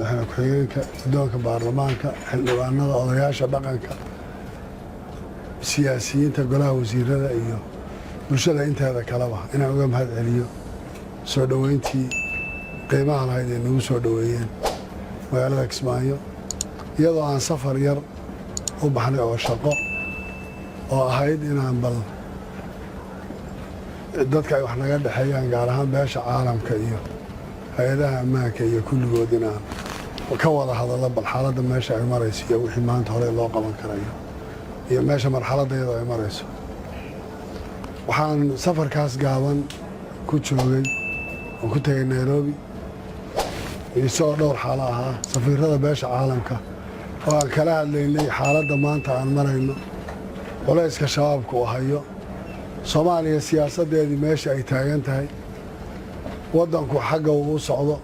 madaxweyne ku-xigeenka guddoonka baarlamaanka xildhibaanada odayaasha dhaqanka siyaasiyiinta golaha wasiirada iyo bulshada inteeda kaleba inaan uga mahad celiyo soo dhoweyntii qiimaha lahayd ay nagu soo dhoweeyeen magaalada Kismaayo iyadoo aan safar yar u baxnay oo shaqo oo ahayd inaan bal dadka ay wax naga dhexeeyaan gaar ahaan beesha caalamka iyo hay-adaha ammaanka iyo kulligood inaan ka wada hadallo bal xaaladda meesha ay marayso iyo wixii maanta hore loo qaban karayo iyo meesha marxaladda iyadoo ay marayso waxaan safarkaas gaaban ku joogay oo ku tegay Nairobi isagoo dhowr xaalo ahaa safiirada beesha caalamka oo aan kala hadlaynay xaaladda maanta aan marayno culayska shabaabka uu hayo Soomaaliya siyaasadeedii meesha ay taagan tahay waddanku xagga uu socdo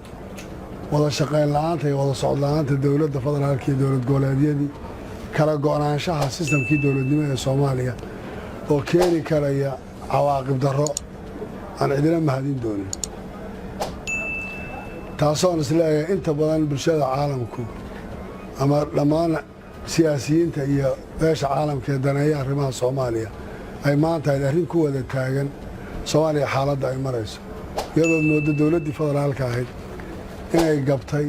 wada shaqayn la'aanta iyo wada socod la'aanta dowladda federaalka iyo dowlad goboleedyadii kala go'naanshaha sistamkii dowladnimo ee Soomaaliya oo keeni karaya cawaaqib darro aan cidina mahadin doonin taasoo isleeyahay inta badan bulshada caalamku ama dhammaan siyaasiyiinta iyo beesha caalamka ee daneeya arrimaha Soomaaliya ay maanta arrin ku wada taagan Soomaaliya xaaladda ay marayso iyadoo moodo dowladdii federaalka ahayd inay gabtay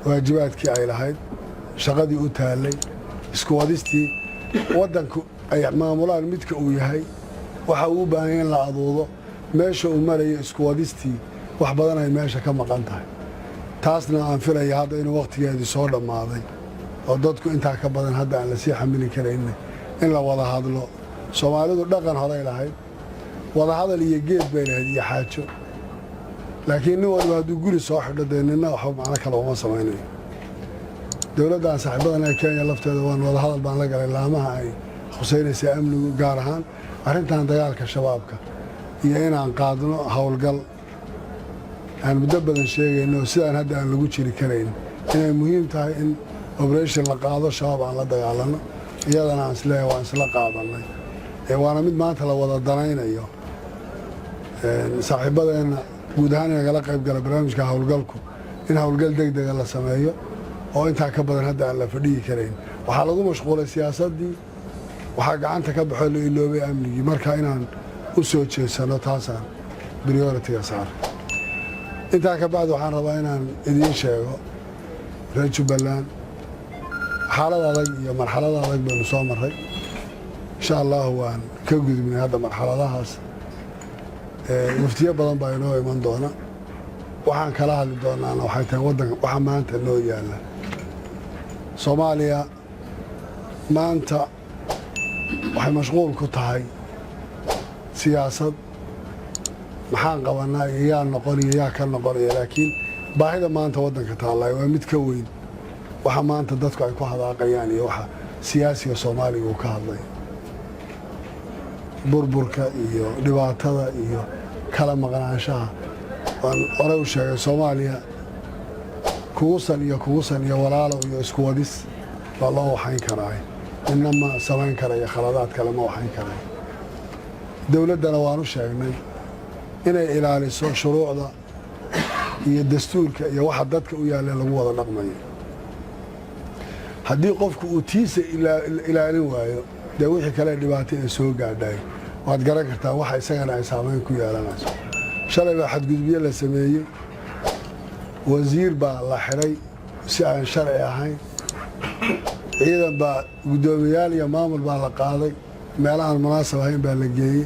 waajibaadkii ay lahayd shaqadii u taallay isku wadistii waddanku ay maamulaan midka uu yahay waxa uu u baahan yahay in la aduudo meesha uu marayo isku wadistii wax badan ay meesha ka maqan tahay taasna aan filaya hadda inuu waqtigeedii soo dhammaaday oo dadku intaa ka badan hadda aan la sii xamili karayn in la wada hadlo Soomaalidu dhaqan horay lahayd wada hadal iyo geed bay lahayd iyo xaajo laakiin nin walba hadduu guri soo xidho dee nina waxba macno kale uma samaynayo dowladdan saaxiibadan ee Kenya lafteeda waan wada hadal baan la galay laamaha ay khuseynaysa amnigu gaar ahaan arrintan dagaalka shabaabka iyo inaan qaadno howlgal aan muddo badan sheegayno sidaan hadda aan lagu jiri karayn inay muhiim tahay in operation la qaado shabaab aan la dagaalano iyadana aan isleeyahay waan isla qaadanay waana mid maanta la wada danaynayo saaxiibadeena guud ahaan nagala qayb gala barnaamijka howlgalku in howlgal degdega la sameeyo oo intaa ka badan hadda aan la fadhiyi karayn waxaa lagu mashquulay siyaasaddii waxaa gacanta ka baxoo la iloobay amnigii marka inaan u soo jeesano taasaan prioritiga saaray intaa ka bacdi waxaan rabaa inaan idiin sheego reer Jubbaland xaalad adag iyo marxalad adag baynu soo marray insha Allah waan ka gudbinay hadda marxaladahaas waftiyo badan baa inoo iman doona waxaan kala hadli doonaa waxay tahay waddanka waxa maanta noo yaala Soomaaliya maanta waxay mashquul ku tahay siyaasad maxaan qabanaa iyo yaa noqonaya yaa ka noqonaya laakiin baahida maanta waddanka taallay waa mid ka weyn waxa maanta dadku ay ku hadaaqayaan iyo waxa siyaasiga Soomaaliga uu ka hadlay burburka iyo dhibaatada iyo kala maqnaanshaha waan hore u sheegay Soomaaliya kuusan iyo walaalo iyo isku wadis baa loo waxayn karaa inama samayn karaya khaladaad kale ma waxayn karay dowladdana waan u sheegnay inay ilaaliso shuruucda iyo dastuurka iyo waxa dadka u yaaleen lagu wada dhaqmayo haddii qofku uu tiisa ilaalin waayo dee wixii kale dhibaato ay soo gaadhay waad garan kartaa waxa isagana ay saameyn ku yeelanayso shalay baa xadgudubyo la sameeyey wasiir baa la xiray si aan sharci ahayn ciidan baa guddoomiyaal iyo maamul baa la qaaday meelahaan munaasab ahayn baa la geeyey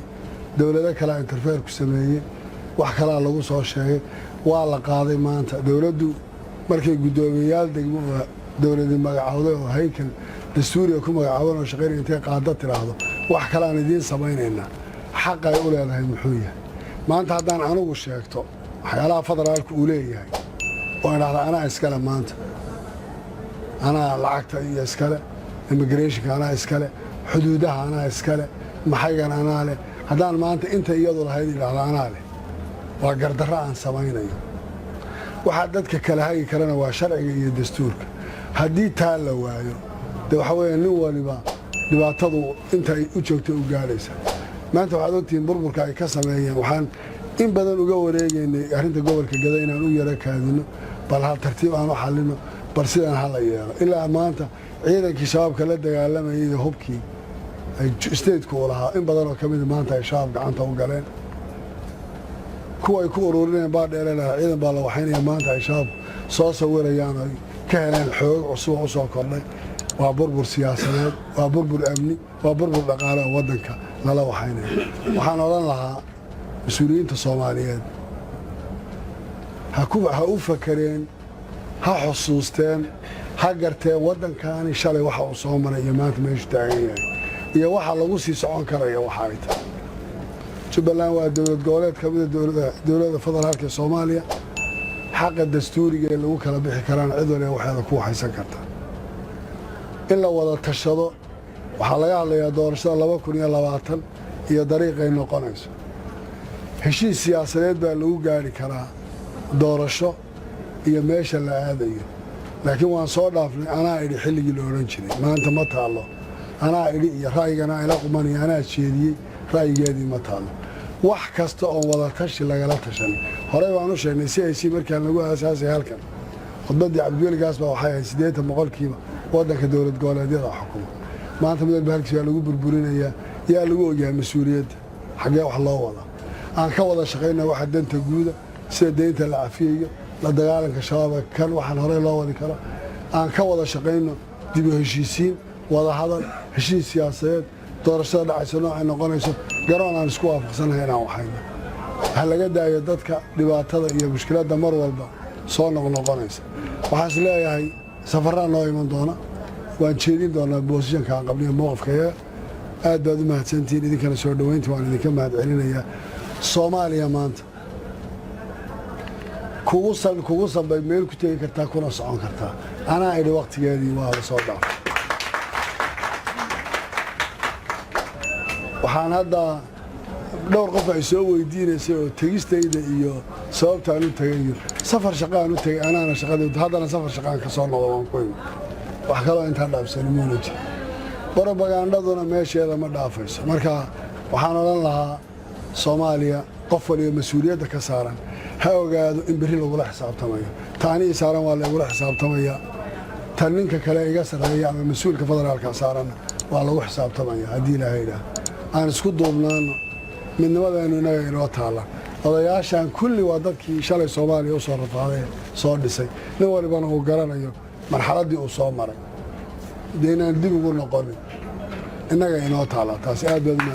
dowlado kale interfeer ku sameeyey wax kalaa lagu soo sheegay waa la qaaday maanta dowladdu markay guddoomiyaal degmo dowladii magacawday oo haykal dastuuriga ku magacaaban oo shaqeynaya intay qaada tiraahdo wax kale aan idiin samaynaynaa xaq ay u leedahay muxuu yahay maanta haddaan anigu sheegto waxyaalaha federaalku uu leeyahay oo idhaahda anaa iskale maanta anaa lacagta iyo iskale immigrationka anaa iskale xuduudaha anaa iskale maxaygan anaa leh haddaan maanta inta iyadu lahayd idhaahda anaa leh waa gardarro aan samaynayo waxaa dadka kala hagi karana waa sharciga iyo dastuurka haddii taa la waayo dee waxa weeye nin waliba dhibaatadu inta ay u joogto u gaadhaysa maanta waxaad ogtihiin burburka ay ka sameeyeen waxaan in badan uga wareegaynay arrinta gobolka Gada inaan u yara kaadino bal hal tartiib aan u xallino bal sidan hala yeelo ilaa maanta ciidankii shabaabka la dagaalamayay iyo hubkii ay stateku u lahaa in badan oo ka mid maanta ay shabaab gacanta u galeen kuwa ay ku ururinayaan baa dheereenaa ciidan baa la waxaynaya maanta ay shabaab soo sawirayaan ay ka heleen xoog cusub u soo kordhay waa burbur siyaasadeed waa burbur amni waa burbur dhaqaale oo waddanka lala waxaynayo waxaan odhan lahaa mas-uuliyiinta Soomaaliyeed ha u fakareen ha xusuusteen ha garteen waddankaani shalay waxa uu soo maray iyo maanta meeshu taagan yahay iyo waxa lagu sii socon karaya waxa ay tahay Jubbaland waa dowlad goboleed ka mid ah dowladda federaalka Soomaaliya xaq dastuuriga ee lagu kala bixi karaan cid walba waxay ku haysan kartaa in la wada tashado waxa laga hadlayaa doorashada 2020 iyo dariiqay noqonayso heshiis siyaasadeed baa lagu gaari karaa doorasho iyo meesha la aadayo laakiin waan soo dhaafnay anaa idhi xilligii la oran jiray maanta ma taalo anaa idhi iyo raayigana ila qumanay anaa jeediyay raayigeedii ma taalo wax kasta oo wada tashi lagala tashan hore waan u sheegnay si ay si markaan lagu aasaasay halkan khudbadii Cabdiweli Gaas baa waxay ahayd 80% waddanka dowlad goboleedyada xukumo maanta mid baalkiisa lagu burburinayaa yaa lagu ogyahay mas'uuliyadda xagee wax loo wada aan ka wada shaqeynaa waxa danta guud sida deynta la cafiyo la dagaalanka shabaabka kan waxaan hore loo wadi karo aan ka wada shaqeyno dib u heshiisiin wada hadal heshiis siyaasadeed doorashada dhacaysa nooc ay noqonayso garoon aan isku waafaqsanahay inaan waxayno waxa laga daayo dadka dhibaatada iyo mushkiladda mar walba soo noqonaysa waxaan is leeyahay safarraan noo iman doona waan jeedin doonaa boosishanka aan qabliyo mowqifkayga aad baad u mahadsantihiin idinkana soo dhaweyntii waan idinka mahadcelinayaa Soomaaliya maanta kugu sanbay meel ku tegi kartaa kuna socon kartaa anaa idhi waqtigeedii waa la soo dhaafay waxaan hadda dhowr qof ay soo weydiinaysay oo tegistayda iyo sababtaan u tagayo safar shaqaan u tagay anaana shaqadii haddana safar shaqaan ka soo noqdo waan ku imi wax kale intaan dhaafsan muuna jiro propagandaduna meesheeda ma dhaafayso marka waxaan odhan lahaa Soomaaliya qof waliba mas'uuliyadda ka saaran ha ogaado in bari lagu la xisaabtamayo taani saaran waa lagu la xisaabtamaya tan ninka kale iga sareeya ama mas'uulka federaalka saaran waa lagu xisaabtamaya hadii Ilaahay aan isku duubnaano midnimadeenu inaga inoo taala odayaashan kulli waa dadkii shalay Soomaaliya u soo rafaaday soo dhisay nin walibana uu garanayo marxaladii uu soo maray deynaan dib ugu noqon inaga inoo taala taas aad